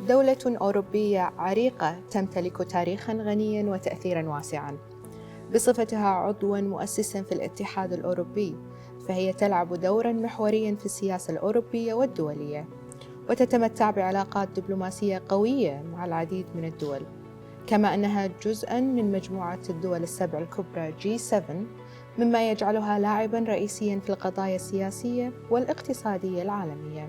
دولة أوروبية عريقة تمتلك تاريخاً غنياً وتأثيراً واسعاً. بصفتها عضواً مؤسساً في الاتحاد الأوروبي، فهي تلعب دوراً محورياً في السياسة الأوروبية والدولية، وتتمتع بعلاقات دبلوماسية قوية مع العديد من الدول، كما أنها جزءاً من مجموعة الدول السبع الكبرى G7، مما يجعلها لاعباً رئيسياً في القضايا السياسية والاقتصادية العالمية.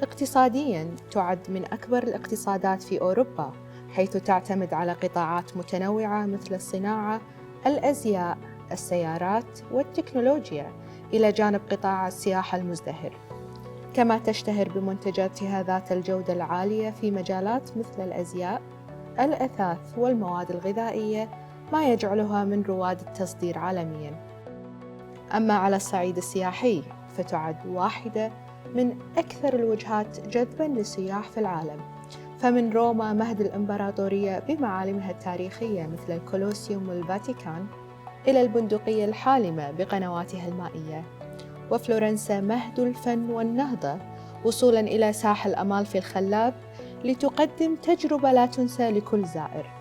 اقتصادياً تعد من أكبر الاقتصادات في أوروبا، حيث تعتمد على قطاعات متنوعة مثل الصناعة، الأزياء، السيارات والتكنولوجيا، إلى جانب قطاع السياحة المزدهر. كما تشتهر بمنتجاتها ذات الجودة العالية في مجالات مثل الأزياء، الأثاث والمواد الغذائية، ما يجعلها من رواد التصدير عالمياً. أما على الصعيد السياحي فتعد واحدة من أكثر الوجهات جذباً للسياح في العالم، فمن روما مهد الإمبراطورية بمعالمها التاريخية مثل الكولوسيوم والفاتيكان، إلى البندقية الحالمة بقنواتها المائية، وفلورنسا مهد الفن والنهضة، وصولاً إلى ساحل أمالفي الخلاب لتقدم تجربة لا تنسى لكل زائر.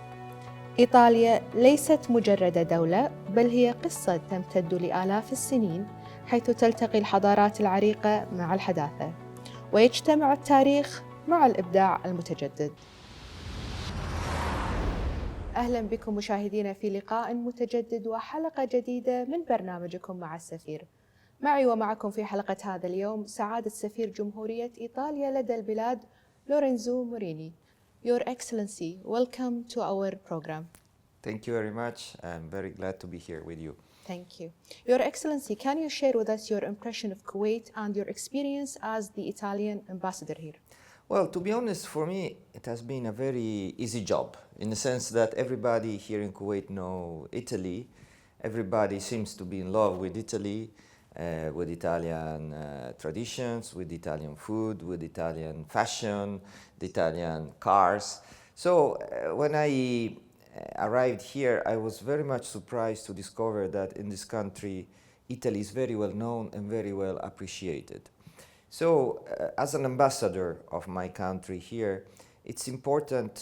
إيطاليا ليست مجرد دولة، بل هي قصة تمتد لآلاف السنين، حيث تلتقي الحضارات العريقة مع الحداثة، ويجتمع التاريخ مع الإبداع المتجدد. أهلاً بكم مشاهدينا في لقاء متجدد وحلقة جديدة من برنامجكم مع السفير. معي ومعكم في حلقة هذا اليوم سعادة سفير جمهورية إيطاليا لدى البلاد لورنزو موريني. Your Excellency, welcome to our program. Thank you very much. I'm very glad to be here with you. Thank you. Your Excellency, can you share with us your impression of Kuwait and your experience as the Italian ambassador here? Well, to be honest, for me, it has been a very easy job in the sense that everybody here in Kuwait know Italy. Everybody seems to be in love with Italy, with Italian traditions, with Italian food, with Italian fashion, the Italian cars. So when I arrived here, I was very much surprised to discover that in this country, Italy is very well known and very well appreciated. So, as an ambassador of my country here, it's important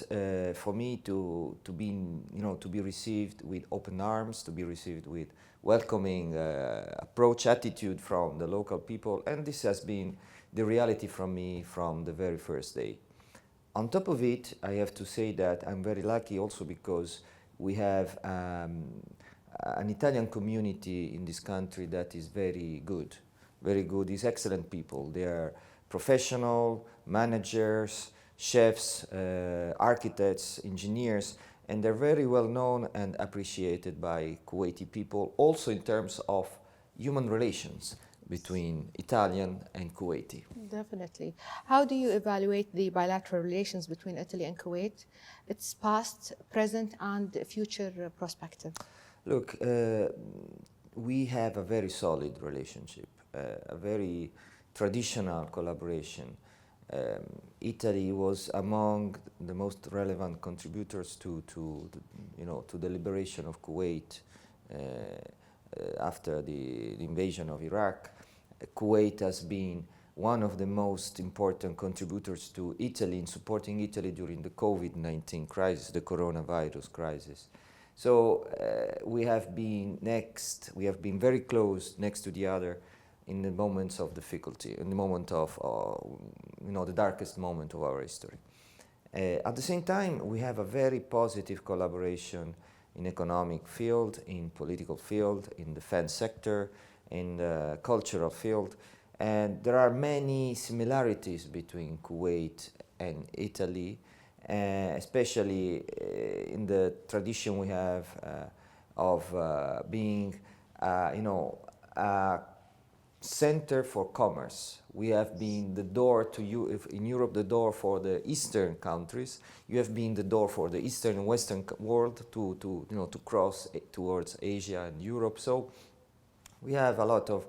for me to be received with open arms, to be received with welcoming approach attitude from the local people, and this has been the reality from me from the very first day. On top of it, I have to say that I'm very lucky also because we have an Italian community in this country that is very good. Very good, these excellent people. They are professional, managers, chefs, architects, engineers, and they're very well known and appreciated by Kuwaiti people, also in terms of human relations between Italian and Kuwaiti. Definitely. How do you evaluate the bilateral relations between Italy and Kuwait, its past, present, and future perspective? Look, we have a very solid relationship. A very traditional collaboration. Italy was among the most relevant contributors to the liberation of Kuwait after the invasion of Iraq. Kuwait has been one of the most important contributors to Italy in supporting Italy during the COVID-19 crisis, the coronavirus crisis. So we have been very close next to the other in the moments of difficulty, in the moment of, the darkest moment of our history. At the same time, we have a very positive collaboration in economic field, in political field, in defense sector, in the cultural field, and there are many similarities between Kuwait and Italy, especially in the tradition we have of being, a center for commerce. We have been the door to you, in Europe, the door for the Eastern countries. You have been the door for the Eastern and Western world to cross towards Asia and Europe. So we have a lot of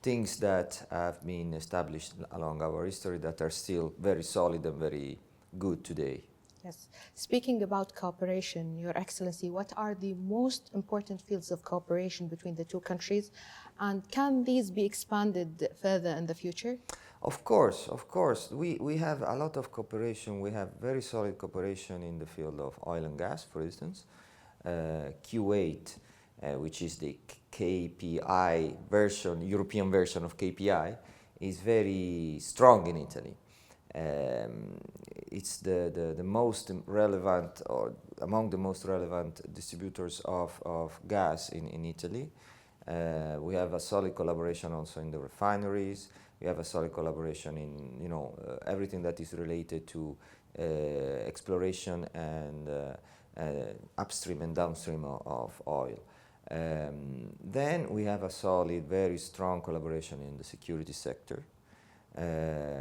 things that have been established along our history that are still very solid and very good today. Yes. Speaking about cooperation, Your Excellency, what are the most important fields of cooperation between the two countries, and can these be expanded further in the future? Of course, of course. We have a lot of cooperation. We have very solid cooperation in the field of oil and gas, for instance. Kuwait, which is the KPI version, European version of KPI, is very strong in Italy. It's the most relevant, or among the most relevant distributors of gas in Italy. We have a solid collaboration also in the refineries. We have a solid collaboration in everything that is related to exploration and upstream and downstream of oil. Then we have a solid, very strong collaboration in the security sector.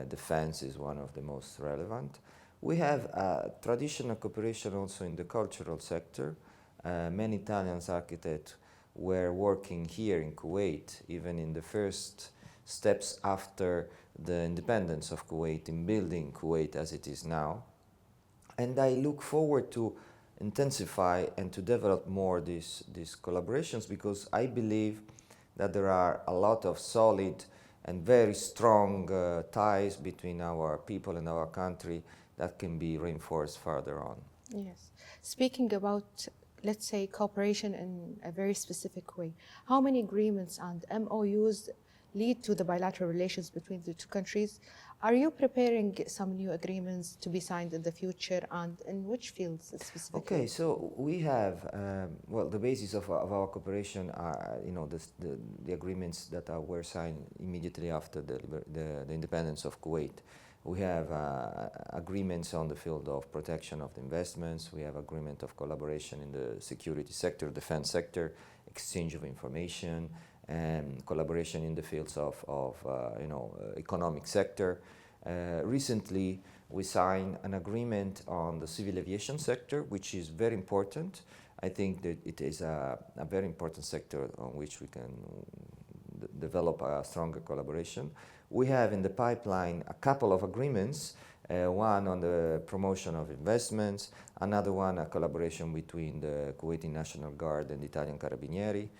Defense is one of the most relevant. We have a traditional cooperation also in the cultural sector. Many Italian architects were working here in Kuwait, even in the first steps after the independence of Kuwait, in building Kuwait as it is now. And I look forward to intensify and to develop more these collaborations, because I believe that there are a lot of solid and very strong ties between our people and our country that can be reinforced further on. Yes. Speaking about, let's say, cooperation in a very specific way, how many agreements and MOUs lead to the bilateral relations between the two countries? Are you preparing some new agreements to be signed in the future, and in which fields specifically? Okay, so we have, the basis of our cooperation are, the agreements that were signed immediately after the independence of Kuwait. We have agreements on the field of protection of the investments. We have agreement of collaboration in the security sector, defense sector, exchange of information, and collaboration in the fields of economic sector. Recently, we signed an agreement on the civil aviation sector, which is very important. I think that it is a very important sector on which we can develop a stronger collaboration. We have in the pipeline a couple of agreements, one on the promotion of investments, another one a collaboration between the Kuwaiti National Guard and the Italian Carabinieri.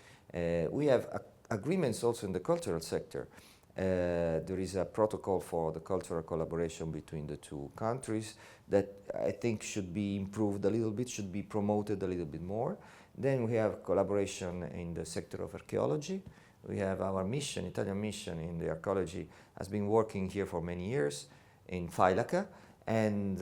We have agreements also in the cultural sector. There is a protocol for the cultural collaboration between the two countries that I think should be improved a little bit, should be promoted a little bit more. Then we have collaboration in the sector of archaeology. We have our mission, Italian mission in the archaeology, has been working here for many years in Failaka, and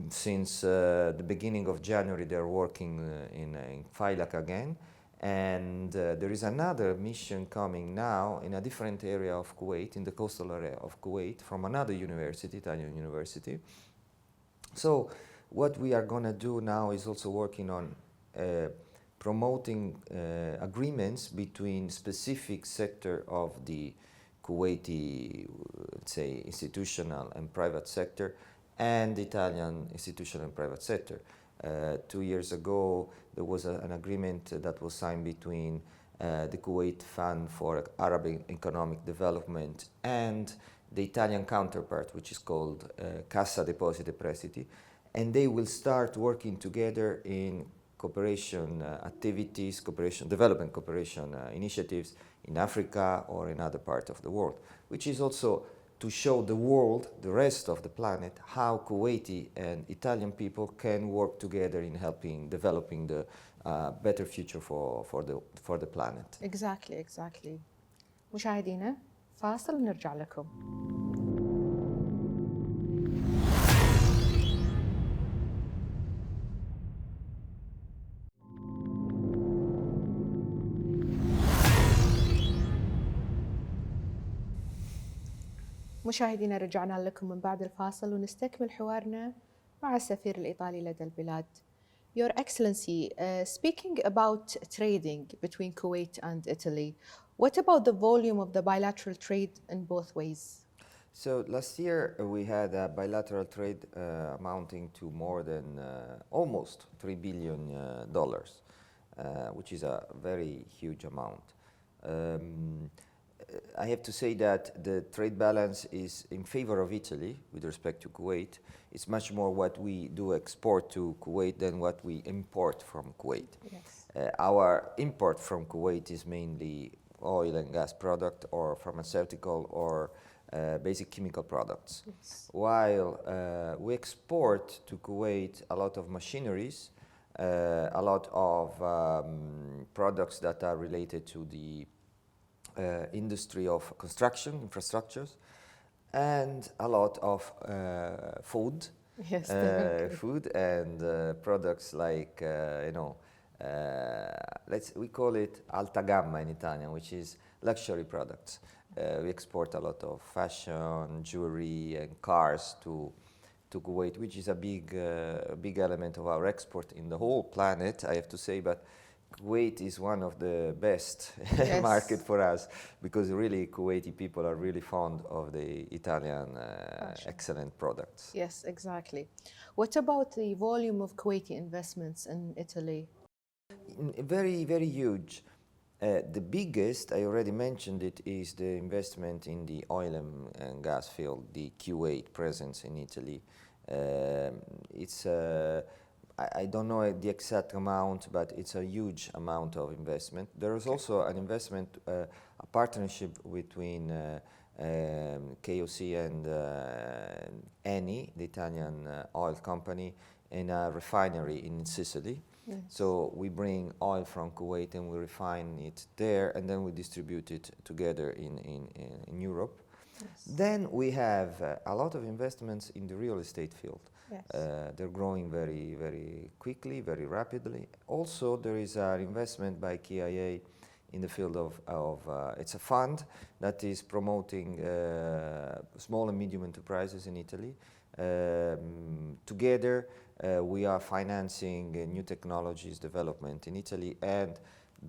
since the beginning of January they're working in Failaka again. And there is another mission coming now in a different area of Kuwait, in the coastal area of Kuwait, from another university, Italian university. So what we are going to do now is also working on promoting agreements between specific sector of the Kuwaiti, let's say, institutional and private sector, and the Italian institutional and private sector. 2 years ago, there was an agreement that was signed between the Kuwait Fund for Arab Economic Development and the Italian counterpart, which is called Cassa Depositi e Prestiti, and they will start working together in cooperation activities, development cooperation initiatives in Africa or in other parts of the world, which is also to show the world, the rest of the planet, how Kuwaiti and Italian people can work together in helping developing the better future for the planet. Exactly. مشاهدينا، فاصل ونرجع لكم. مشاهدينا، رجعنا لكم من بعد الفاصل ونستكمل حوارنا مع السفير الإيطالي لدى البلاد. Your Excellency, speaking about trading between Kuwait and Italy, what about the volume of the bilateral trade in both ways? So last year we had a bilateral trade amounting to more than almost $3 billion, which is a very huge amount. I have to say that the trade balance is in favor of Italy with respect to Kuwait. It's much more what we do export to Kuwait than what we import from Kuwait. Yes. Our import from Kuwait is mainly oil and gas product or pharmaceutical or basic chemical products. Yes. While we export to Kuwait a lot of machineries, a lot of products that are related to the industry of construction, infrastructures, and a lot of food. Yes, definitely. Food and products like, we call it alta gamma in Italian, which is luxury products. We export a lot of fashion, jewelry, and cars to Kuwait, which is a big element of our export in the whole planet, I have to say. But Kuwait is one of the best Yes. market for us, because really Kuwaiti people are really fond of the Italian excellent products. Yes, exactly. What about the volume of Kuwaiti investments in Italy? Very, very huge. The biggest, I already mentioned it, is the investment in the oil and gas field, the Kuwait presence in Italy. I don't know the exact amount, but it's a huge amount of investment. There is also an investment, a partnership between KOC and Eni, the Italian oil company, in a refinery in Sicily. Yes. So we bring oil from Kuwait and we refine it there, and then we distribute it together in Europe. Yes. Then we have a lot of investments in the real estate field. Yes. They're growing very, very quickly, very rapidly. Also, there is an investment by KIA in the field of it's a fund that is promoting small and medium enterprises in Italy. Together, we are financing new technologies development in Italy, and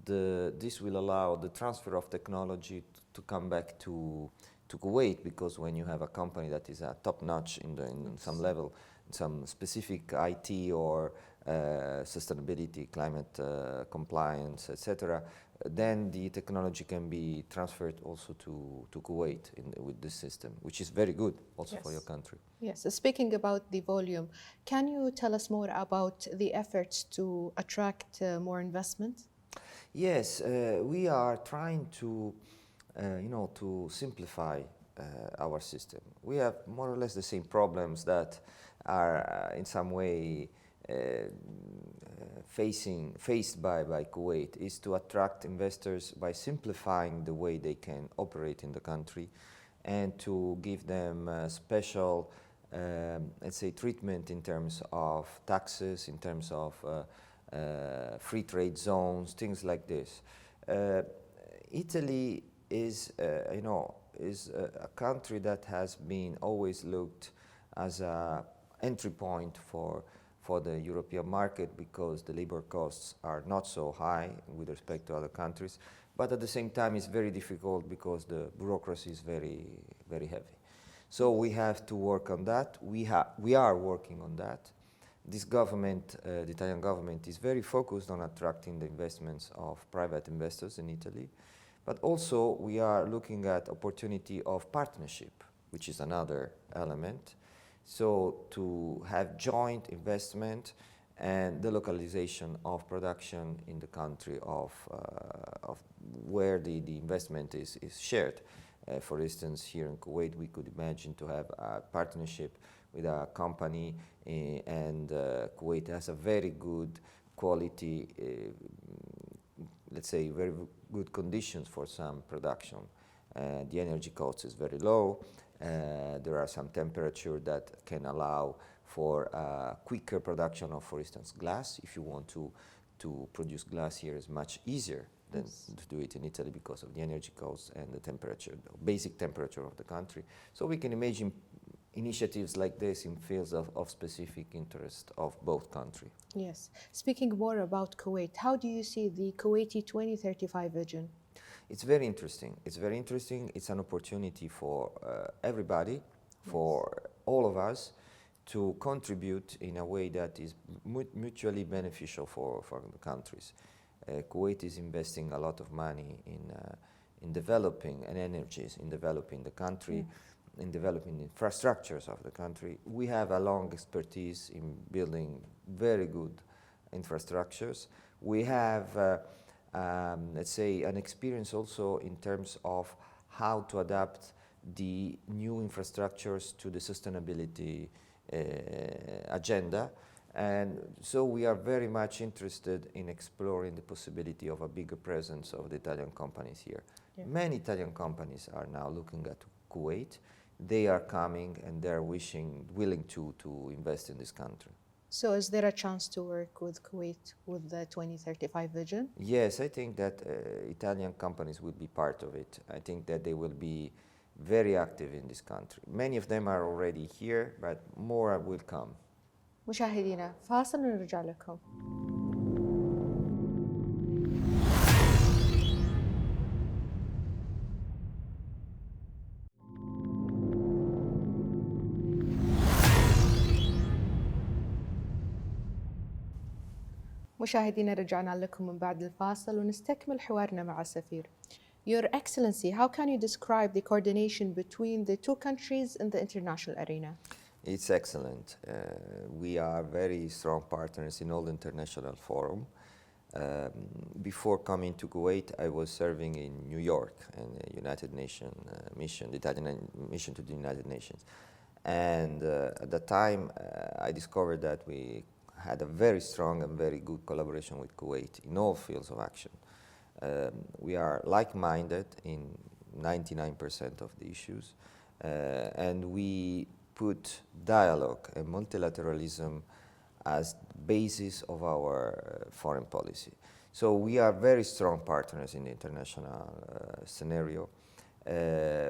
this will allow the transfer of technology to come back to Kuwait, because when you have a company that is top-notch in some level, some specific IT or sustainability, climate compliance, etc., then the technology can be transferred also to Kuwait with this system, which is very good also for your country. Yes, speaking about the volume, can you tell us more about the efforts to attract more investment? Yes, we are trying to, to simplify our system. We have more or less the same problems that are in some way faced by Kuwait, is to attract investors by simplifying the way they can operate in the country, and to give them special, let's say, treatment in terms of taxes, in terms of free trade zones, things like this. Italy is, is a country that has been always looked as a entry point for the European market, because the labor costs are not so high with respect to other countries, but at the same time it's very difficult because the bureaucracy is very, very heavy. So we have to work on that. We are working on that. This government, the Italian government, is very focused on attracting the investments of private investors in Italy, but also we are looking at opportunity of partnership, which is another element. So to have joint investment and the localization of production in the country of where the investment is shared. For instance, here in Kuwait, we could imagine to have a partnership with a company, and Kuwait has a very good quality, let's say very good conditions for some production. The energy cost is very low. There are some temperature that can allow for quicker production of, for instance, glass. If you want to produce glass here, is much easier than to do it in Italy because of the energy costs and the temperature, the basic temperature of the country. So we can imagine initiatives like this in fields of specific interest of both countries. Yes. Speaking more about Kuwait, how do you see the Kuwaiti 2035 vision? It's very interesting. It's very interesting. It's an opportunity for everybody, for all of us, to contribute in a way that is mutually beneficial for the countries. Kuwait is investing a lot of money in developing and energies, in developing the country, in developing infrastructures of the country. We have a long expertise in building very good infrastructures. We have let's say, an experience also in terms of how to adapt the new infrastructures to the sustainability agenda. And so we are very much interested in exploring the possibility of a bigger presence of the Italian companies here. Yeah. Many Italian companies are now looking at Kuwait. They are coming and they're willing to invest in this country. So is there a chance to work with Kuwait with the 2035 vision? Yes, I think that Italian companies will be part of it. I think that they will be very active in this country. Many of them are already here, but more will come. مشاهدينا فاصل ونرجع لكم. مشاهدينا رجعنا لكم من بعد الفاصل ونستكمل حوارنا مع السفير. Your Excellency, how can you describe the coordination between the two countries in the international arena? It's excellent. We are very strong partners in all international forums. Before coming to Kuwait, I was serving in New York in the United Nations mission, the Italian mission to the United Nations. And at the time, I discovered that we had a very strong and very good collaboration with Kuwait in all fields of action. We are like-minded in 99% of the issues, and we put dialogue and multilateralism as basis of our foreign policy. So we are very strong partners in the international scenario.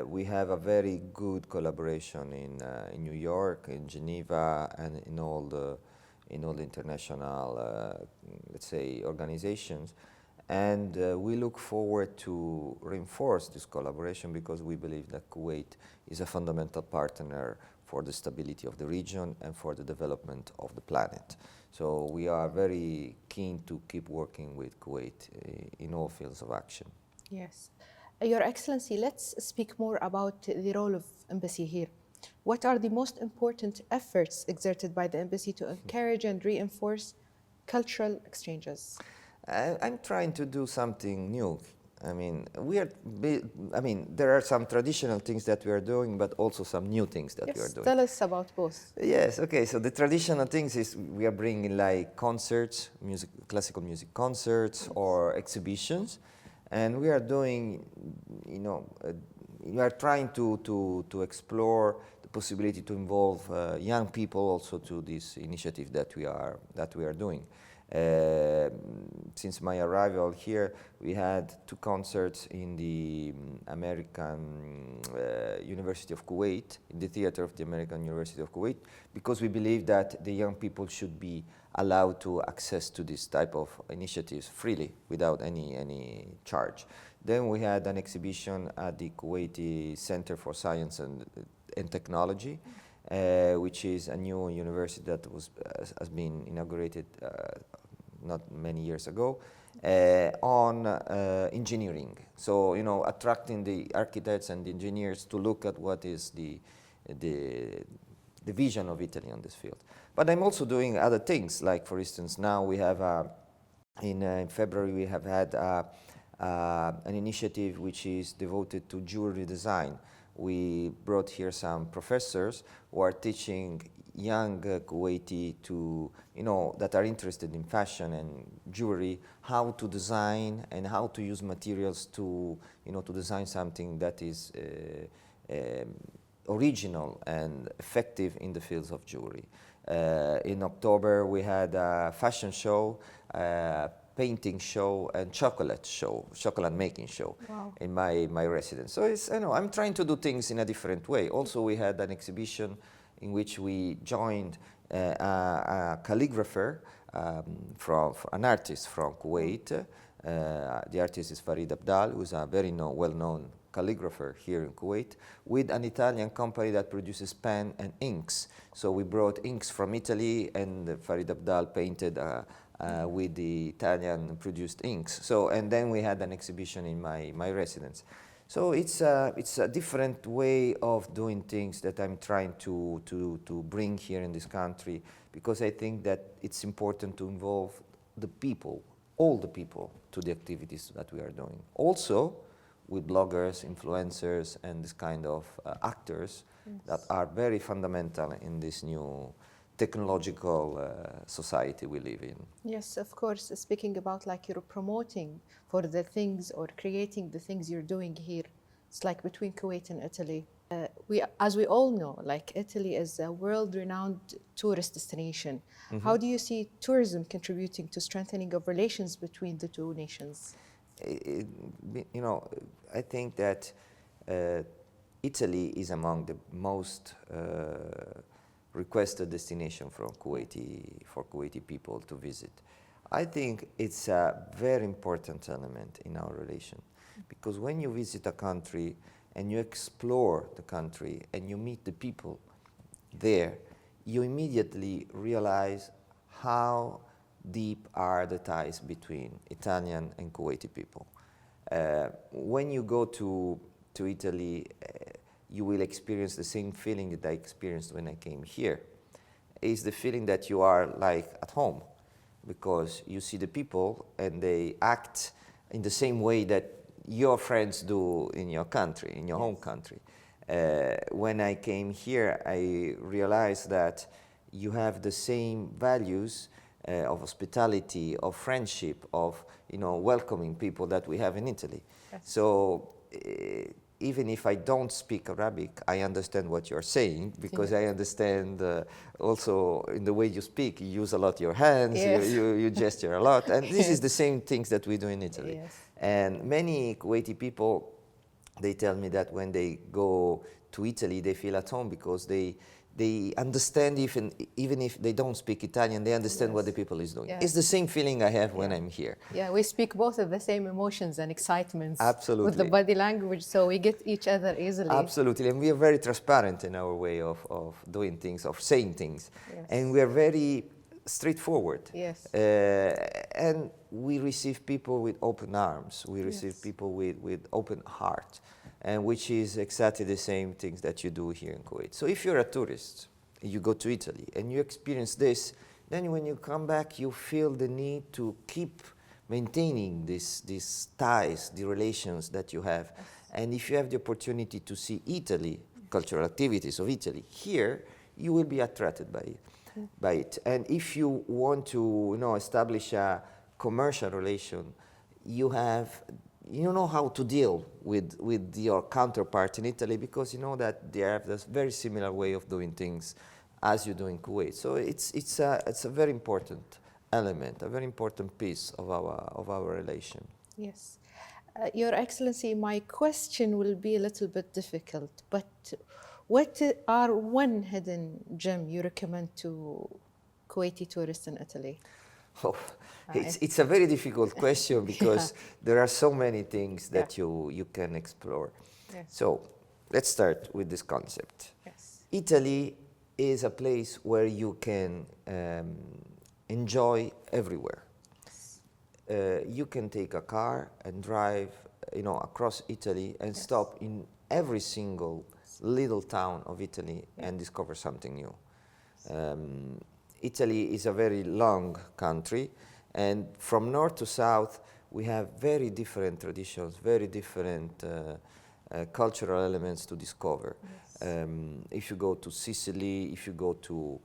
We have a very good collaboration in New York, in Geneva, and in all the international, let's say, organizations. And we look forward to reinforce this collaboration because we believe that Kuwait is a fundamental partner for the stability of the region and for the development of the planet. So we are very keen to keep working with Kuwait in all fields of action. Yes. Your Excellency, let's speak more about the role of embassy here. What are the most important efforts exerted by the embassy to encourage and reinforce cultural exchanges? I'm trying to do something new. I mean, there are some traditional things that we are doing, but also some new things that we are doing. Tell us about both. Yes, okay. So the traditional things is we are bringing like concerts, classical music concerts or exhibitions, and we are doing, we are trying to explore the possibility to involve young people also to this initiative that we are doing. Since my arrival here, we had 2 concerts in the American University of Kuwait, in the theater of the American University of Kuwait, because we believe that the young people should be allowed to access to this type of initiatives freely, without any charge. Then we had an exhibition at the Kuwaiti Center for Science and Technology, which is a new university that has been inaugurated not many years ago, on engineering. So, attracting the architects and the engineers to look at what is the vision of Italy on this field. But I'm also doing other things, like, for instance, now we have, in February, we have had an initiative which is devoted to jewelry design. We brought here some professors who are teaching young Kuwaiti that are interested in fashion and jewelry, how to design and how to use materials to design something that is original and effective in the fields of jewelry. In October, we had a fashion show, painting show, and chocolate making show. Wow. In my residence. So I'm trying to do things in a different way. Also, we had an exhibition in which we joined a calligrapher, an artist from Kuwait. The artist is Farid Abdal, who's a very well-known calligrapher here in Kuwait, with an Italian company that produces pen and inks. So we brought inks from Italy, and Farid Abdal painted with the Italian-produced inks. So, and then we had an exhibition in my residence. So it's a different way of doing things that I'm trying to bring here in this country, because I think that it's important to involve the people, all the people, to the activities that we are doing. Also, with bloggers, influencers, and this kind of actors that are very fundamental in this new technological society we live in. Yes, of course. Speaking about like you're promoting for the things or creating the things you're doing here, it's like between Kuwait and Italy. As we all know, like Italy is a world-renowned tourist destination. How do you see tourism contributing to strengthening of relations between the two nations? You know, I think that Italy is among the most requested destination for Kuwaiti people to visit. I think it's a very important element in our relation, because when you visit a country and you explore the country and you meet the people there, you immediately realize how deep are the ties between Italian and Kuwaiti people. When you go to Italy, you will experience the same feeling that I experienced when I came here. It's the feeling that you are like at home, because you see the people and they act in the same way that your friends do in your country, in your home country. When I came here, I realized that you have the same values of hospitality, of friendship, of welcoming people that we have in Italy. Yes. So even if I don't speak Arabic, I understand what you're saying, because I understand also in the way you speak, you use a lot your hands, you gesture a lot, and this is the same things that we do in Italy. Yes. And many Kuwaiti people, they tell me that when they go to Italy, they feel at home, because they understand, even if they don't speak Italian, they understand what the people is doing. It's the same feeling I have when I'm here. Yeah, we speak both of the same emotions and excitements. Absolutely. With the body language, so we get each other easily. Absolutely, and we are very transparent in our way of doing things, of saying things. Yes. And we are very straightforward. Yes. And we receive people with open arms. We receive people with open heart. And which is exactly the same things that you do here in Kuwait. So if you're a tourist, you go to Italy and you experience this, then when you come back, you feel the need to keep maintaining these ties, the relations that you have. Yes. And if you have the opportunity to see Italy, cultural activities of Italy here, you will be attracted by it. And if you want to establish a commercial relation, you know how to deal with your counterpart in Italy, because you know that they have this very similar way of doing things as you do in Kuwait. So it's a very important element, a very important piece of our relation. Yes. Your Excellency, my question will be a little bit difficult, but what are one hidden gem you recommend to Kuwaiti tourists in Italy? Oh, it's a very difficult question, because there are so many things that you can explore. Yes. So let's start with this concept. Yes. Italy is a place where you can enjoy everywhere. Yes. You can take a car and drive across Italy and stop in every single little town of Italy and discover something new. Italy is a very long country, and from north to south we have very different traditions, very different cultural elements to discover. Yes. If you go to Sicily, if you go to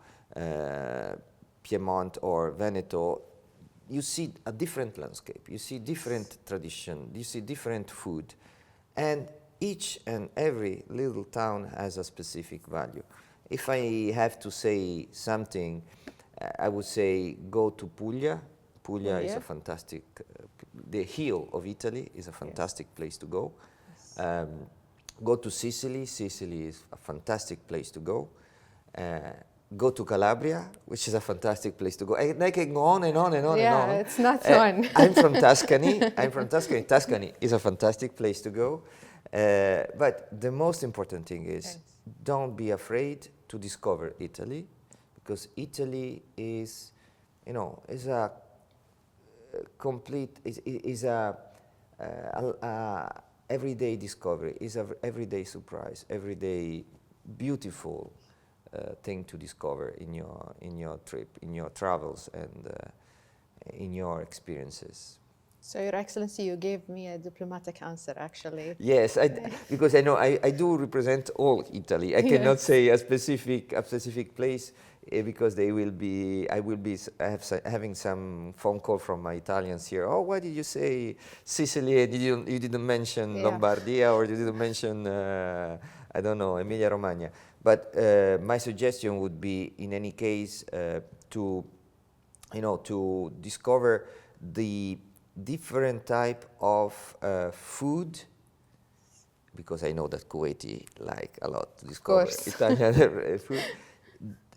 Piedmont or Veneto, you see a different landscape, you see different tradition, you see different food, and each and every little town has a specific value. If I have to say something, I would say go to Puglia. Puglia is a fantastic, the heel of Italy is a fantastic place to go. Yes. Go to Sicily. Sicily is a fantastic place to go. Go to Calabria, which is a fantastic place to go. And I can go on and on and on and on. Yeah, it's not fun. I'm from Tuscany. Tuscany is a fantastic place to go. But the most important thing is don't be afraid to discover Italy, because Italy is a complete, is a everyday discovery, is a everyday surprise, everyday beautiful thing to discover in your trip, in your travels, and in your experiences. So, Your Excellency, you gave me a diplomatic answer, actually. Yes, because I know I do represent all Italy. I cannot say a specific place because I will be having some phone call from my Italians here. Oh, why did you say Sicily? And you didn't mention Lombardia, or you didn't mention I don't know, Emilia Romagna. But my suggestion would be, in any case, to discover the different type of food, because I know that Kuwaiti like a lot to discover Italian food.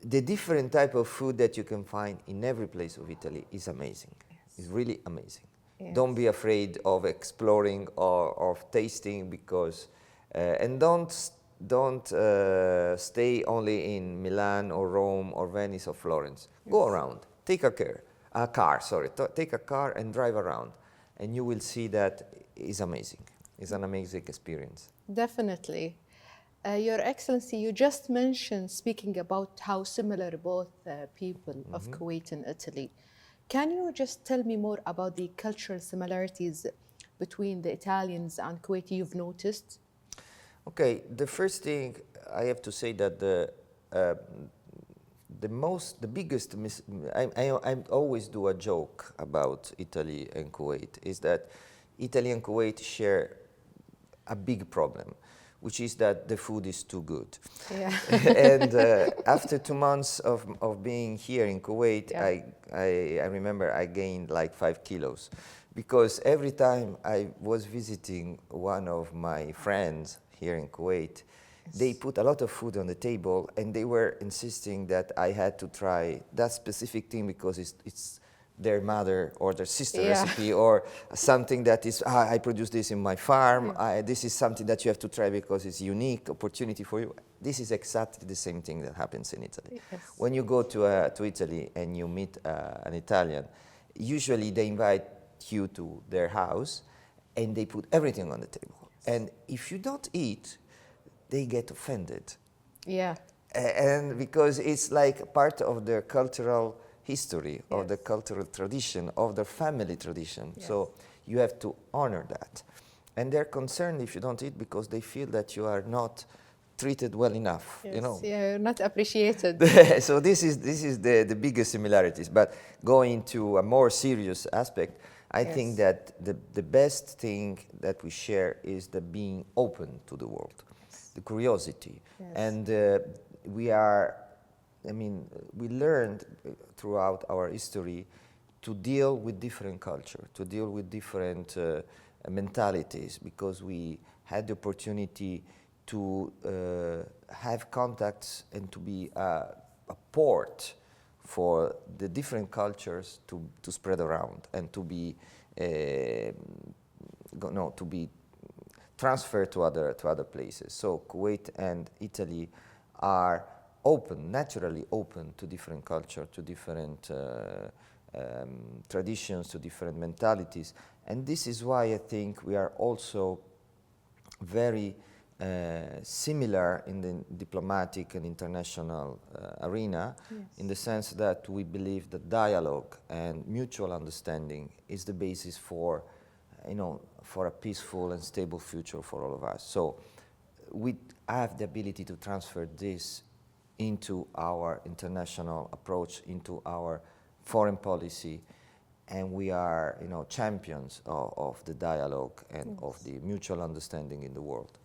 The different type of food that you can find in every place of Italy is amazing. It's really amazing. Don't be afraid of exploring or of tasting, because and don't stay only in Milan or Rome or Venice or Florence. Go around. Take a car, take a car and drive around, and you will see that is amazing. It's an amazing experience. Definitely. Your Excellency, you just mentioned, speaking about how similar both people of Kuwait and Italy. Can you just tell me more about the cultural similarities between the Italians and Kuwaiti you've noticed? Okay, the first thing I have to say that the biggest I always do a joke about Italy and Kuwait, is that Italy and Kuwait share a big problem, which is that the food is too good. Yeah. And after 2 months of being here in Kuwait, I remember I gained like 5 kilos, because every time I was visiting one of my friends here in Kuwait, they put a lot of food on the table, and they were insisting that I had to try that specific thing because it's their mother or their sister recipe, or something that is, I produce this in my farm, this is something that you have to try because it's a unique opportunity for you. This is exactly the same thing that happens in Italy. Yes. When you go to Italy and you meet an Italian, usually they invite you to their house and they put everything on the table. And if you don't eat, they get offended. Yeah. And because it's like part of their cultural history, of the cultural tradition, of their family tradition. So you have to honor that. And they're concerned if you don't eat, because they feel that you are not treated well enough. Yes. You know. Yeah, you're not appreciated. So this is the biggest similarities. But going to a more serious aspect, I think that the best thing that we share is the being open to the world, the curiosity. And we learned throughout our history to deal with different culture, to deal with different mentalities, because we had the opportunity to have contacts and to be a port for the different cultures to spread around and to be transferred to other places. So Kuwait and Italy are open, naturally open to different culture, to different traditions, to different mentalities. And this is why I think we are also very similar in the diplomatic and international arena, in the sense that we believe that dialogue and mutual understanding is the basis for a peaceful and stable future for all of us. So we have the ability to transfer this into our international approach, into our foreign policy, and we are, champions of the dialogue and of the mutual understanding in the world.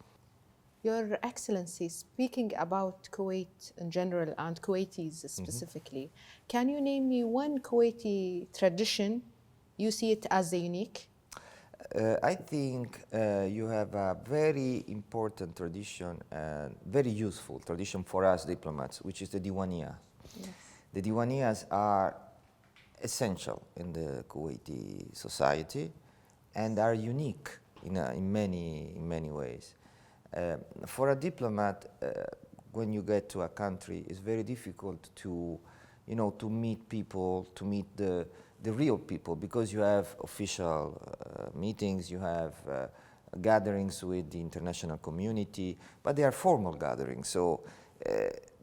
Your Excellency, speaking about Kuwait in general and Kuwaitis specifically, can you name me one Kuwaiti tradition you see it as unique? I think you have a very important tradition and very useful tradition for us diplomats, which is the Diwania. Yes. The Diwanias are essential in the Kuwaiti society and are unique in many ways. For a diplomat, when you get to a country, it's very difficult to meet people, to meet the real people, because you have official meetings, you have gatherings with the international community, but they are formal gatherings. So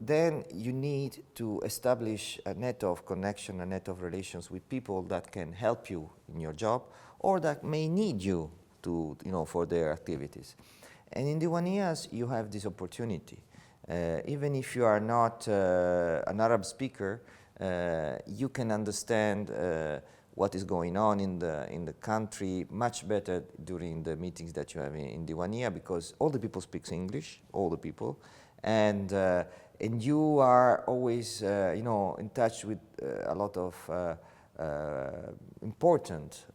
then you need to establish a net of connection, a net of relations with people that can help you in your job, or that may need you to, for their activities. And in Diwaniyas, you have this opportunity. Even if you are not an Arab speaker, you can understand what is going on in the country much better during the meetings that you have in Diwaniya, because all the people speak English, all the people, and you are always in touch with a lot of important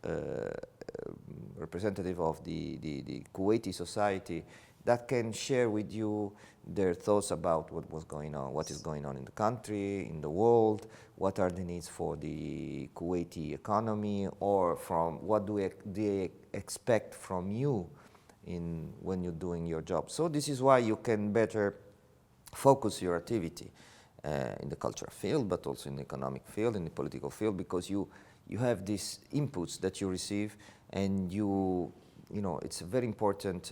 representative of the Kuwaiti society that can share with you their thoughts about what was going on, what is going on in the country, in the world, what are the needs for the Kuwaiti economy, or from what do they expect from you when you're doing your job. So this is why you can better focus your activity in the cultural field, but also in the economic field, in the political field, because you have these inputs that you receive, and it's a very important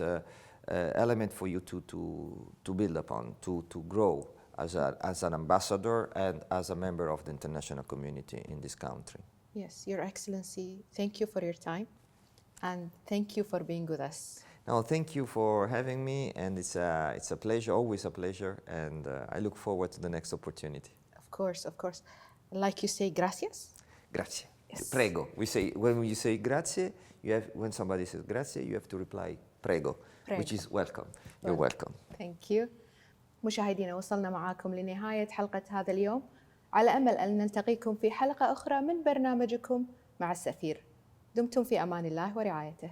element for you to build upon, to grow as an ambassador and as a member of the international community in this country. Yes, Your Excellency, thank you for your time, and thank you for being with us. No, thank you for having me, and it's a pleasure, always a pleasure, and I look forward to the next opportunity. Of course, of course. Like you say, gracias. Grazie. Yes. Prego. When you say grazie, when somebody says grazie, you have to reply prego, which is welcome. You're welcome. Thank you. مشاهدينا، وصلنا معاكم لنهاية حلقة هذا اليوم، على أمل أن نلتقيكم في حلقة أخرى من برنامجكم مع السفير. دمتم في أمان الله ورعايته.